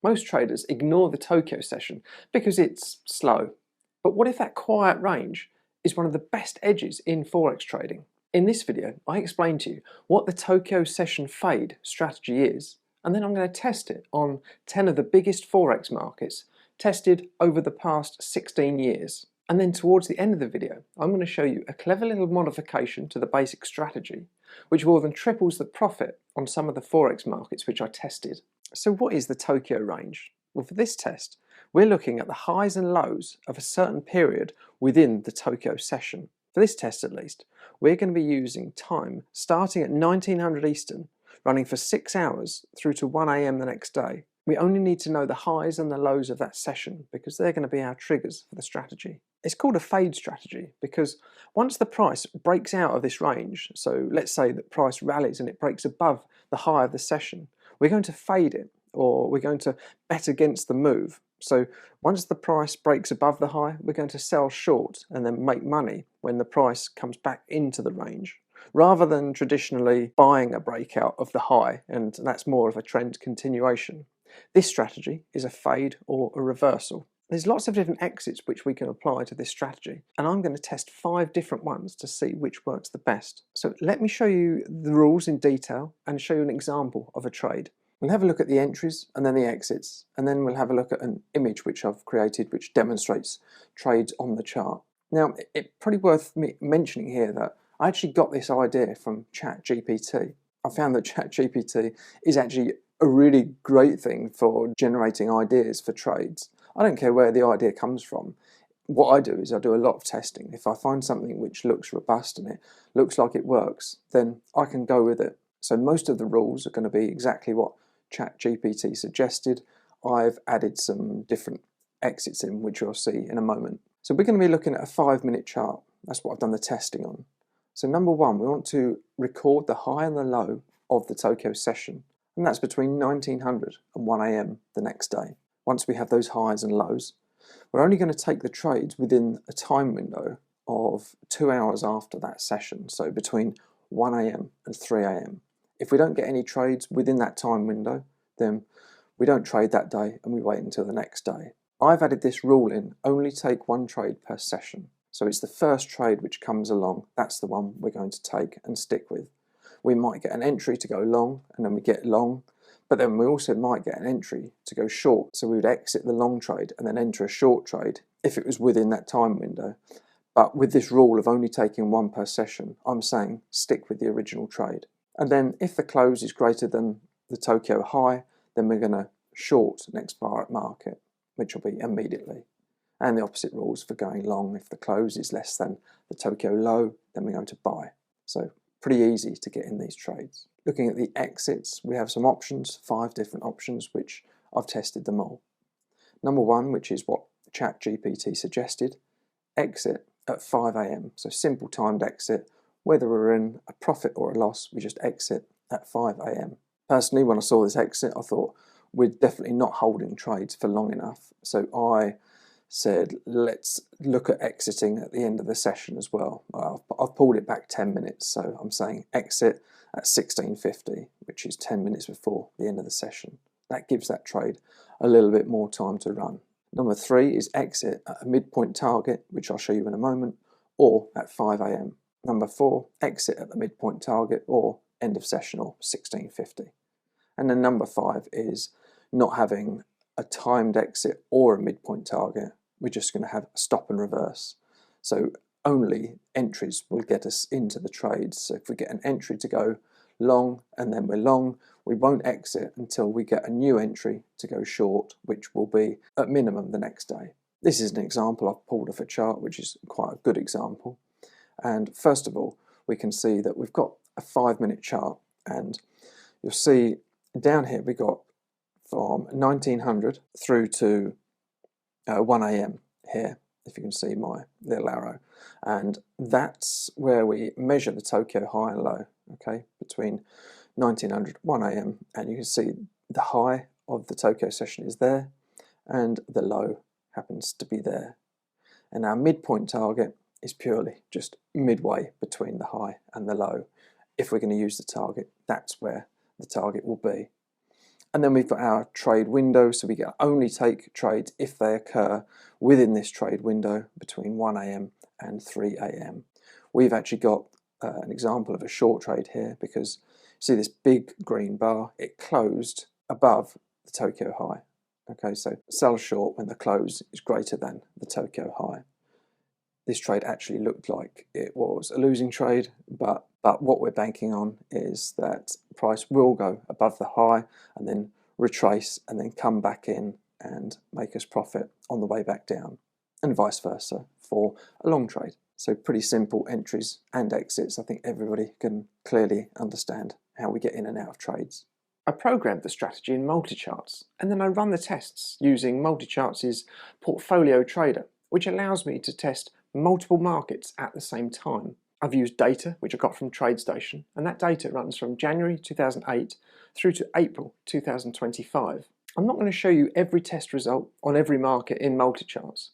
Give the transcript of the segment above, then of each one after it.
Most traders ignore the Tokyo session because it's slow. But what if that quiet range is one of the best edges in Forex trading? In this video, I explain to you what the Tokyo session fade strategy is, and then I'm going to test it on 10 of the biggest Forex markets tested over the past 16 years. And then towards the end of the video, I'm going to show you a clever little modification to the basic strategy, which more than triples the profit on some of the Forex markets which I tested. So what is the Tokyo range? Well, for this test, we're looking at the highs and lows of a certain period within the Tokyo session. For this test at least, we're going to be using time starting at 1900 Eastern, running for 6 hours through to 1 AM the next day. We only need to know the highs and the lows of that session because they're going to be our triggers for the strategy. It's called a fade strategy because once the price breaks out of this range, so let's say that price rallies and it breaks above the high of the session, we're going to fade it, or we're going to bet against the move. So once the price breaks above the high, we're going to sell short and then make money when the price comes back into the range, rather than traditionally buying a breakout of the high, and that's more of a trend continuation. This strategy is a fade or a reversal. There's lots of different exits which we can apply to this strategy, and I'm going to test 5 different ones to see which works the best. So let me show you the rules in detail and show you an example of a trade. We'll have a look at the entries and then the exits, and then we'll have a look at an image which I've created which demonstrates trades on the chart. Now, it's probably worth me mentioning here that I actually got this idea from ChatGPT. I found that ChatGPT is actually a really great thing for generating ideas for trades. I don't care where the idea comes from. What I do is I do a lot of testing. If I find something which looks robust and it looks like it works, then I can go with it. So most of the rules are going to be exactly what ChatGPT suggested. I've added some different exits in, which you'll see in a moment. So we're going to be looking at a 5-minute chart. That's what I've done the testing on. So number one, we want to record the high and the low of the Tokyo session, and that's between 1900 and 1 AM the next day. Once we have those highs and lows, we're only going to take the trades within a time window of 2 hours after that session, so between 1 AM and 3 AM. If we don't get any trades within that time window, then we don't trade that day and we wait until the next day. I've added this rule in, only take 1 trade per session. So it's the first trade which comes along, that's the one we're going to take and stick with. We might get an entry to go long and then we get long, but then we also might get an entry to go short. So we would exit the long trade and then enter a short trade if it was within that time window. But with this rule of only taking 1 per session, I'm saying stick with the original trade. And then if the close is greater than the Tokyo high, then we're going to short next bar at market, which will be immediately. And the opposite rules for going long. If the close is less than the Tokyo low, then we're going to buy. So pretty easy to get in these trades. Looking at the exits, we have some options, 5 different options, which I've tested them all. Number one, which is what ChatGPT suggested, exit at 5 AM. So simple timed exit. Whether we're in a profit or a loss, we just exit at 5 AM. Personally, when I saw this exit, I thought we're definitely not holding trades for long enough. So I said, let's look at exiting at the end of the session as well. I've pulled it back 10 minutes, so I'm saying exit at 16:50, which is 10 minutes before the end of the session. That gives that trade a little bit more time to run. Number 3 is exit at a midpoint target, which I'll show you in a moment, or at 5 AM. Number 4, exit at the midpoint target or end of session or 16:50. And then number 5 is not having a timed exit or a midpoint target. We're just going to have a stop and reverse. So only entries will get us into the trades. So if we get an entry to go long and then we're long, we won't exit until we get a new entry to go short, which will be at minimum the next day. This is an example I've pulled off a chart, which is quite a good example. And first of all, we can see that we've got a 5-minute chart, and you'll see down here we got from 1900 through to 1 AM here, if you can see my little arrow. And that's where we measure the Tokyo high and low, okay, between 1900 1 AM, and you can see the high of the Tokyo session is there and the low happens to be there. And our midpoint target is purely just midway between the high and the low. If we're going to use the target, that's where the target will be. And then we've got our trade window, so we can only take trades if they occur within this trade window between 1 AM and 3 AM. We've actually got an example of a short trade here because you see this big green bar, it closed above the Tokyo high. Okay, so sell short when the close is greater than the Tokyo high. This trade actually looked like it was a losing trade, but what we're banking on is that price will go above the high and then retrace and then come back in and make us profit on the way back down, and vice versa for a long trade. So pretty simple entries and exits. I think everybody can clearly understand how we get in and out of trades. I programmed the strategy in MultiCharts, and then I run the tests using MultiCharts' Portfolio Trader, which allows me to test multiple markets at the same time. I've used data which I got from TradeStation, and that data runs from January 2008 through to April 2025. I'm not going to show you every test result on every market in MultiCharts.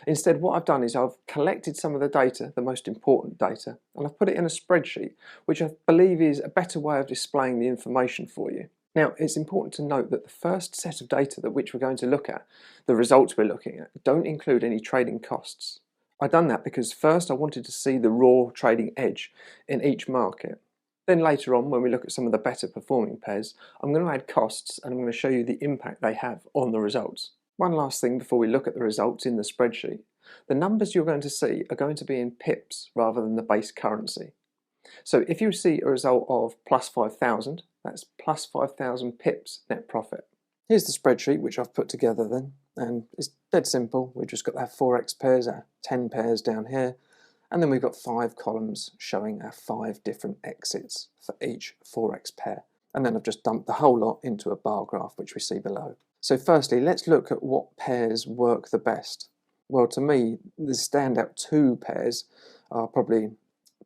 Instead, what I've done is I've collected some of the data, the most important data, and I've put it in a spreadsheet, which I believe is a better way of displaying the information for you. Now, it's important to note that the first set of data that which we're going to look at, the results we're looking at, don't include any trading costs. I've done that because first I wanted to see the raw trading edge in each market. Then later on, when we look at some of the better performing pairs, I'm going to add costs and I'm going to show you the impact they have on the results. One last thing before we look at the results in the spreadsheet. The numbers you're going to see are going to be in pips rather than the base currency. So if you see a result of plus 5,000, that's plus 5,000 pips net profit. Here's the spreadsheet which I've put together then, and it's dead simple. We've just got our Forex pairs, our 10 pairs down here, and then we've got 5 columns showing our 5 different exits for each Forex pair. And then I've just dumped the whole lot into a bar graph which we see below. So firstly, let's look at what pairs work the best. Well, to me, the standout 2 pairs are probably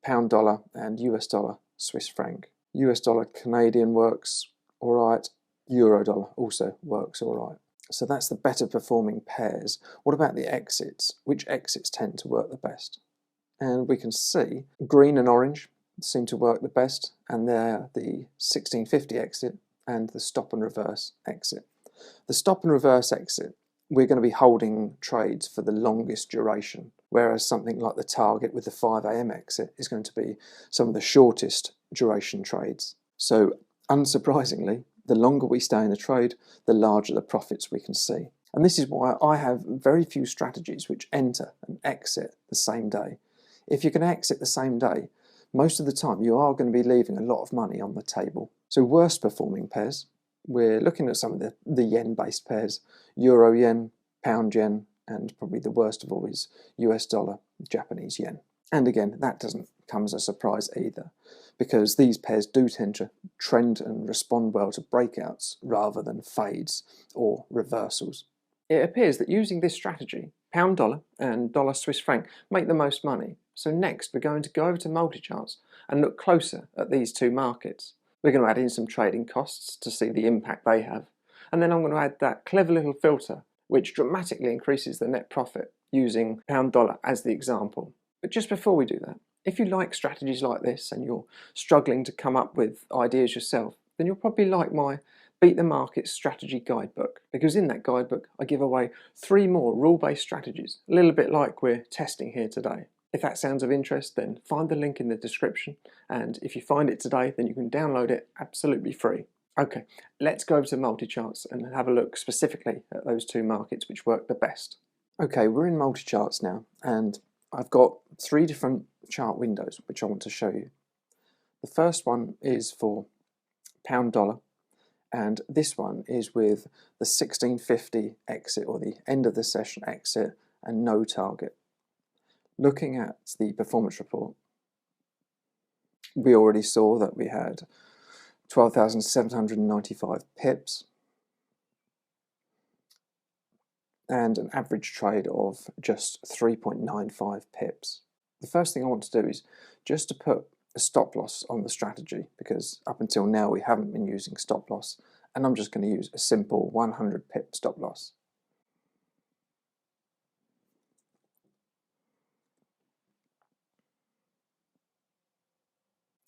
pound dollar and US dollar Swiss franc. US dollar Canadian works all right, euro dollar also works all right. So that's the better performing pairs. What about the exits? Which exits tend to work the best? And we can see green and orange seem to work the best, and they're the 1650 exit and the stop and reverse exit. The stop and reverse exit, we're going to be holding trades for the longest duration, whereas something like the target with the 5 AM exit is going to be some of the shortest duration trades. So unsurprisingly, the longer we stay in the trade, the larger the profits we can see. And this is why I have very few strategies which enter and exit the same day. If you can exit the same day, most of the time you are going to be leaving a lot of money on the table. So worst performing pairs, we're looking at some of the yen-based pairs, euro yen, pound yen, and probably the worst of all is US dollar, Japanese yen. And again, that doesn't come as a surprise either, because these pairs do tend to trend and respond well to breakouts rather than fades or reversals. It appears that using this strategy, pound dollar and dollar Swiss franc make the most money. So next we're going to go over to MultiCharts and look closer at these 2 markets. We're going to add in some trading costs to see the impact they have. And then I'm going to add that clever little filter which dramatically increases the net profit using pound dollar as the example. But just before we do that, if you like strategies like this and you're struggling to come up with ideas yourself, then you'll probably like my Beat the Market Strategy Guidebook, because in that guidebook I give away 3 more rule-based strategies, a little bit like we're testing here today. If that sounds of interest, then find the link in the description, and if you find it today, then you can download it absolutely free. Okay, let's go over to MultiCharts and have a look specifically at those 2 markets which work the best. Okay, we're in MultiCharts now, and I've got 3 different chart windows which I want to show you. The first one is for pound dollar, and this one is with the 1650 exit, or the end of the session exit, and no target. Looking at the performance report, we already saw that we had 12,795 pips and an average trade of just 3.95 pips. The first thing I want to do is just to put a stop loss on the strategy, because up until now we haven't been using stop loss, and I'm just going to use a simple 100 pip stop loss.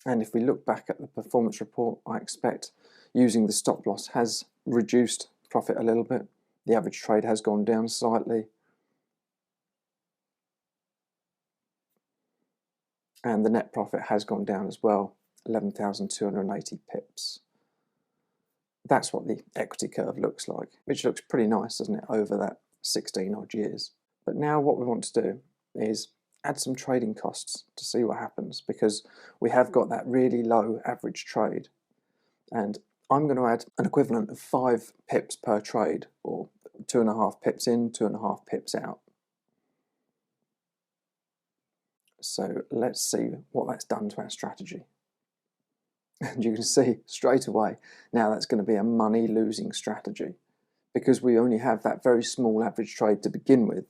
And if we look back at the performance report, I expect using the stop loss has reduced profit a little bit. The average trade has gone down slightly. And the net profit has gone down as well, 11,280 pips. That's what the equity curve looks like, which looks pretty nice, doesn't it, over that 16 odd years. But now what we want to do is add some trading costs to see what happens, because we have got that really low average trade. And I'm going to add an equivalent of 5 pips per trade, or 2.5 pips in, 2.5 pips out. So let's see what that's done to our strategy. And you can see straight away, now that's going to be a money-losing strategy, because we only have that very small average trade to begin with.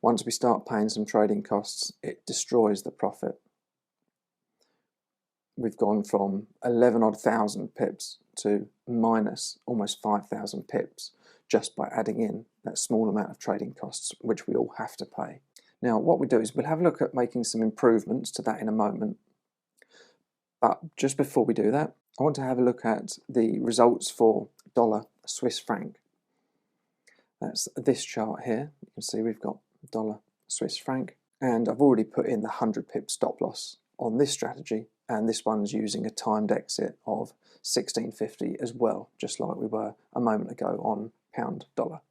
Once we start paying some trading costs, it destroys the profit. We've gone from 11,000 pips to minus almost 5,000 pips just by adding in that small amount of trading costs, which we all have to pay. Now, what we do is we'll have a look at making some improvements to that in a moment. But just before we do that, I want to have a look at the results for dollar Swiss franc. That's this chart here. You can see we've got dollar Swiss franc, and I've already put in the 100 pip stop loss on this strategy, and this one's using a timed exit of 1650 as well, just like we were a moment ago on pound dollar.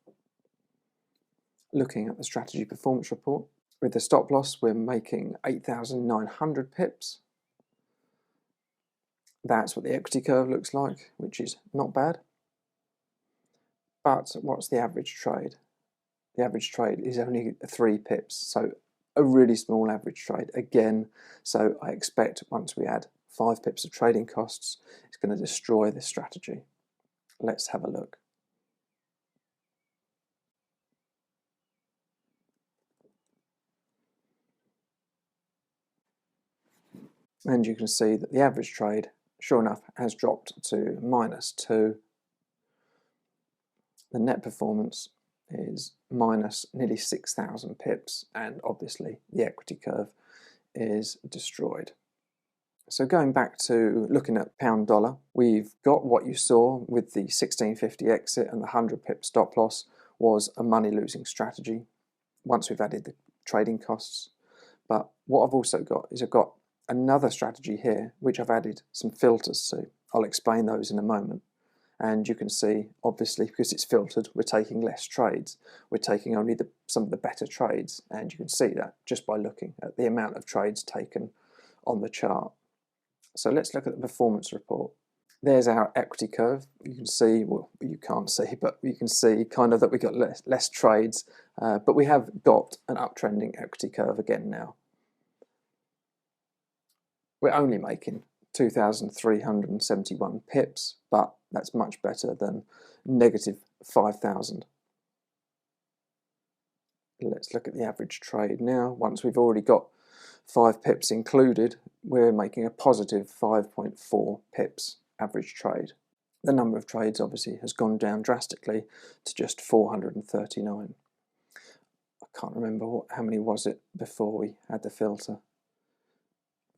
Looking at the strategy performance report, with the stop loss we're making 8,900 pips. That's what the equity curve looks like, which is not bad. But what's the average trade? The average trade is only 3 pips, so a really small average trade again. So I expect once we add 5 pips of trading costs, it's going to destroy this strategy. Let's have a look. And you can see that the average trade, sure enough, has dropped to -2. The net performance is minus nearly 6,000 pips, and obviously the equity curve is destroyed. So going back to looking at pound dollar, we've got what you saw with the 1650 exit, and the 100 pip stop loss was a money losing strategy once we've added the trading costs. But what I've also got is I've got another strategy here which I've added some filters to. I'll explain those in a moment. And you can see, obviously, because it's filtered, we're taking less trades. We're taking only some of the better trades, and you can see that just by looking at the amount of trades taken on the chart. So let's look at the performance report. There's our equity curve. You can see, well, you can't see, but you can see kind of that we got less trades, but we have got an uptrending equity curve again now. We're only making 2,371 pips, but that's much better than negative 5,000. Let's look at the average trade now. Once we've already got 5 pips included, we're making a positive 5.4 pips average trade. The number of trades obviously has gone down drastically to just 439. I can't remember how many was it before we had the filter.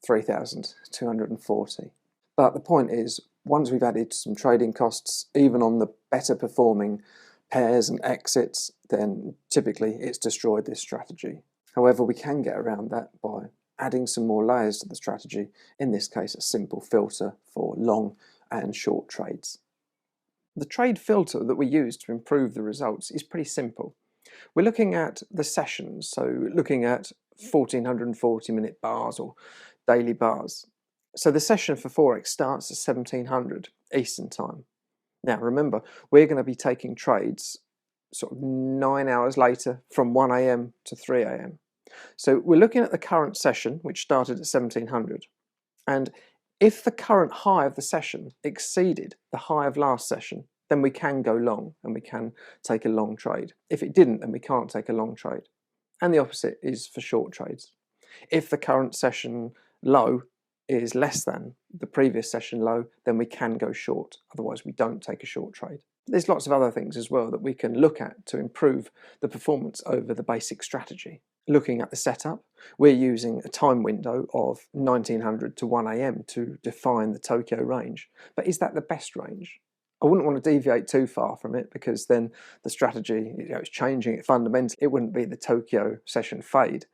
3,240. But the point is, once we've added some trading costs, even on the better performing pairs and exits, then typically it's destroyed this strategy. However, we can get around that by adding some more layers to the strategy, in this case a simple filter for long and short trades. The trade filter that we use to improve the results is pretty simple. We're looking at the sessions, so looking at 1440-minute bars or daily bars. So the session for Forex starts at 1700 Eastern Time. Now remember, we're going to be taking trades sort of 9 hours later from 1 AM to 3 AM. So we're looking at the current session, which started at 1700. And if the current high of the session exceeded the high of last session, then we can go long and we can take a long trade. If it didn't, then we can't take a long trade. And the opposite is for short trades. If the current session low is less than the previous session low, then we can go short. Otherwise, we don't take a short trade. There's lots of other things as well that we can look at to improve the performance over the basic strategy. Looking at the setup, we're using a time window of 1900 to 1 AM to define the Tokyo range. But is that the best range? I wouldn't want to deviate too far from it, because then the strategy, is changing it fundamentally. It wouldn't be the Tokyo session fade.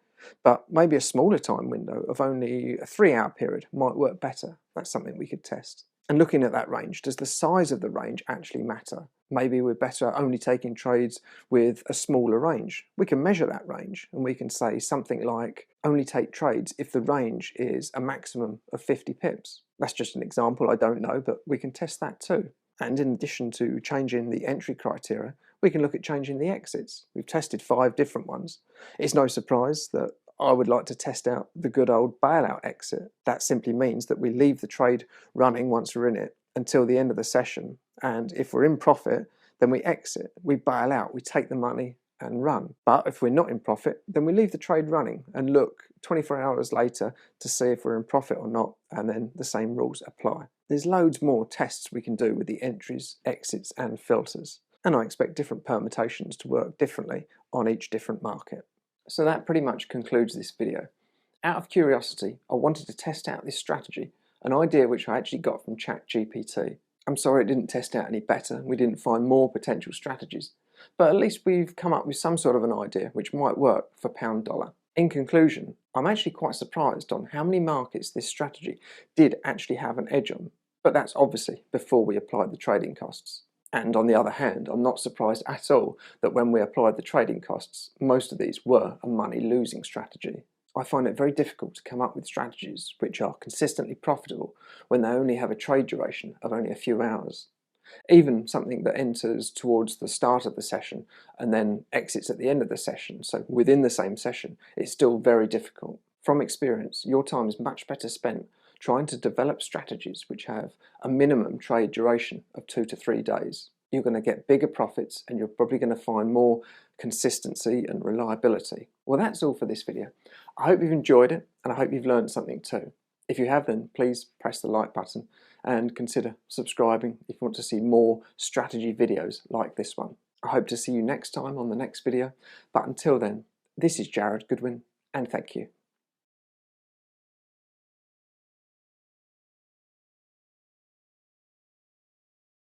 But maybe a smaller time window of only a 3-hour period might work better. That's something we could test. And looking at that range, does the size of the range actually matter? Maybe we're better only taking trades with a smaller range. We can measure that range and we can say something like only take trades if the range is a maximum of 50 pips. That's just an example, I don't know, but we can test that too. And in addition to changing the entry criteria, we can look at changing the exits. We've tested 5 different ones. It's no surprise that I would like to test out the good old bailout exit. That simply means that we leave the trade running once we're in it until the end of the session, and if we're in profit, then we exit, we bail out, we take the money and run. But if we're not in profit, then we leave the trade running and look 24 hours later to see if we're in profit or not, and then the same rules apply. There's loads more tests we can do with the entries, exits and filters, and I expect different permutations to work differently on each different market. So that pretty much concludes this video. Out of curiosity, I wanted to test out this strategy, an idea which I actually got from ChatGPT. I'm sorry it didn't test out any better, we didn't find more potential strategies, but at least we've come up with some sort of an idea which might work for pound dollar. In conclusion, I'm actually quite surprised on how many markets this strategy did actually have an edge on, but that's obviously before we applied the trading costs. And on the other hand, I'm not surprised at all that when we applied the trading costs, most of these were a money-losing strategy. I find it very difficult to come up with strategies which are consistently profitable when they only have a trade duration of only a few hours. Even something that enters towards the start of the session and then exits at the end of the session, so within the same session, it's still very difficult. From experience, your time is much better spent trying to develop strategies which have a minimum trade duration of 2 to 3 days. You're going to get bigger profits and you're probably going to find more consistency and reliability. Well, that's all for this video. I hope you've enjoyed it and I hope you've learned something too. If you have, then please press the like button and consider subscribing if you want to see more strategy videos like this one. I hope to see you next time on the next video, but until then, this is Jared Goodwin and thank you.